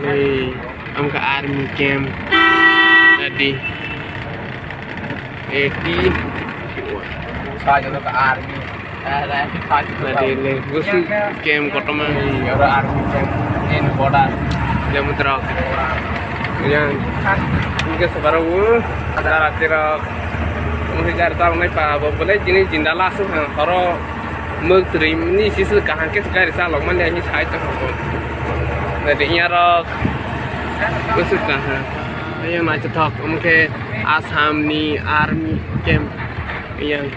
Nih, angka army camp tadi. Eki, Saya juga ke army. tadi le, gusi camp kotama Orang army yang border. yang muterak. Yang ini sekarang ada ratirak. Mungkin cari tahu ngai pa, boleh jenis jinda langsung haro mukterim ini sih sekarang kita sekali salah, mana ini saya tak tahu. Jadi nyarok gusi kan, yang macam tak, mungkin Assam ni army camp yang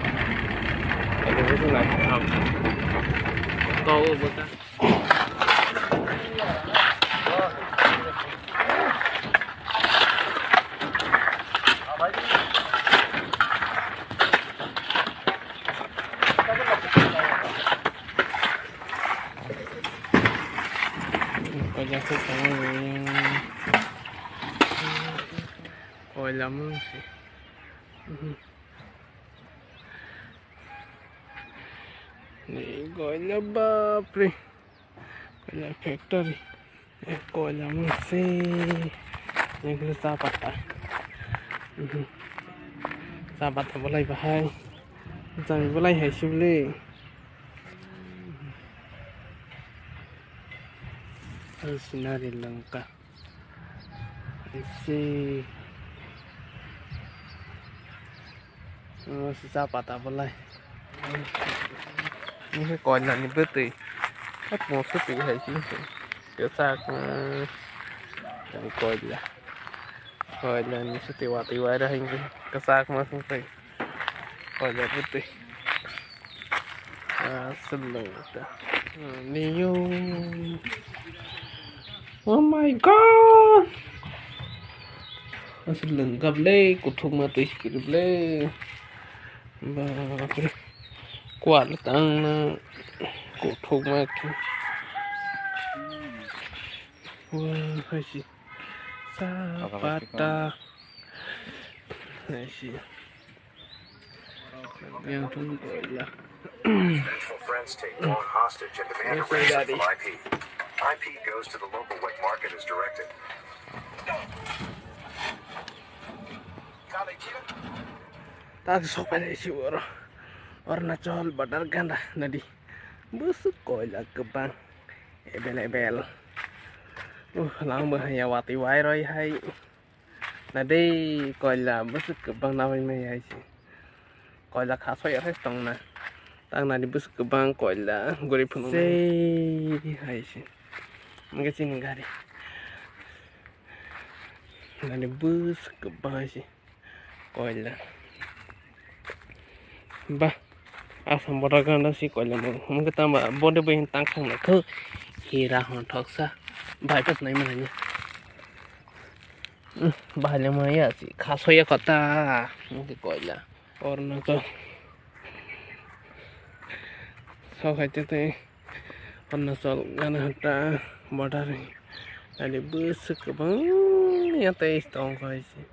ada gusi nak tahu. Tahu betul. Banyak sekali. Oh lama sih. Nih goyla bapre. Goyla factory. Goyla masih. Ini kalau sahabat ah. Sahabat boleh bahai. Jangan boleh hasil le. Sinari Lanka. Isi. Oh, siapa tak boleh. Ini còn là những bữa tì hết một số tì hay chứ kiểu xa chẳng coi là những số tì hoài ra hình cái xa mà không tì coi là bữa tì xin lỗi Neo. Oh my god. Masih lengkap le, kutuk mati sikit le. Bapak kuat tang kutuk mati. Wah, masih sapata. Masih. Yang tunggu lah. Potential friends take Dawn hostage and demand a ransom from IP. IP goes to the local wet market as directed. Tak sopan isi warna col badar ganda nadi busuk koila kebang ebel lang bahaya wati wairoi hai nadi koila busuk kebang nawai mai hai si koila khasoi restong na tang nadi busuk kebang koila gori pun se hai si mungkin sini gari nadi busuk kebang si koila bah asam bodoh ganda sih koila mungkin tambah bodoh bayin tangkang nak ke hira hon thoksa bypass naik mananya bahaya maya sih khasoya kota mungkin koila orang tu so kacau tu orang sol gana hata border ada bus ke bang yang teis tong kau sih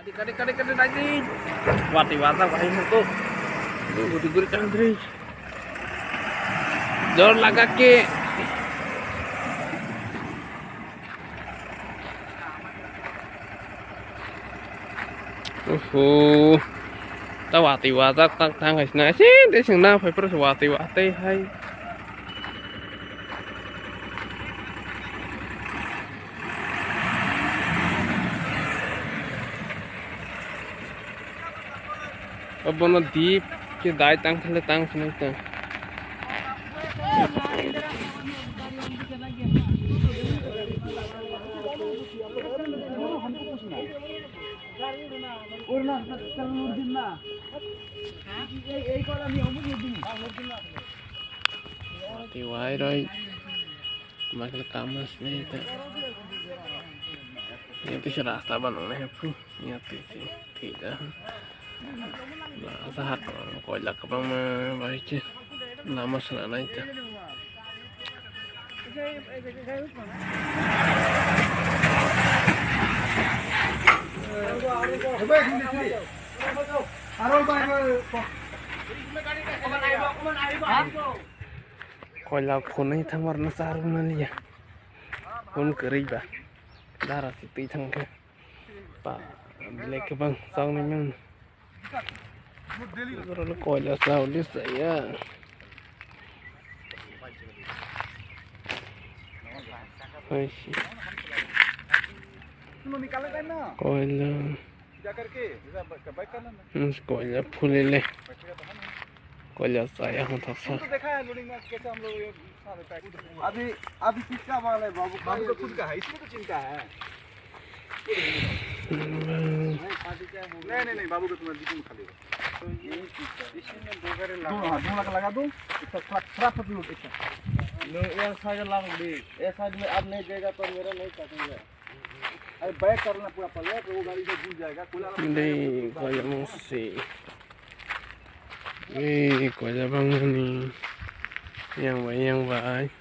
Kadek lagi. Wati-wata wahai itu. Guri country. Jor laga ke. Ta wati-wata tak tang guys. Nah sih, dia sing na phải perlu wati-wata hai. Abono deep ke dai tang khale tang sini tu. Tiwai roi makin kamas ni tu. Ini tu rasta banang ni pun. Ini tu sih tidak. Sahat koila kapang baik nama sana itu. koila phone thang warna saru nani ya phone keri ba dara ti thang ke pa black bang sang ni men lo koila sao dis ya ai koila koila phulele कोयला साया हूँ था sir देखा है loading में कैसे हम लोग ये अभी अभी किसका माल है बाबू बाबू का खुद का है इसमें तो चिंता है नहीं बाबू का तुम्हारे बीच में खाली तो ये इसमें दो करे लगा 2 लाख लगा दूं इसका थोड़ा फट लो देखा नो ये साइड लाग दे ये साइड में अब नहीं देगा तो मेरा नहीं काटेंगे अरे बैक करना पूरा पड़ेगा तो वो गाड़ी से घूम जाएगा नहीं कोई मुझसे कोयला bang ni yang baik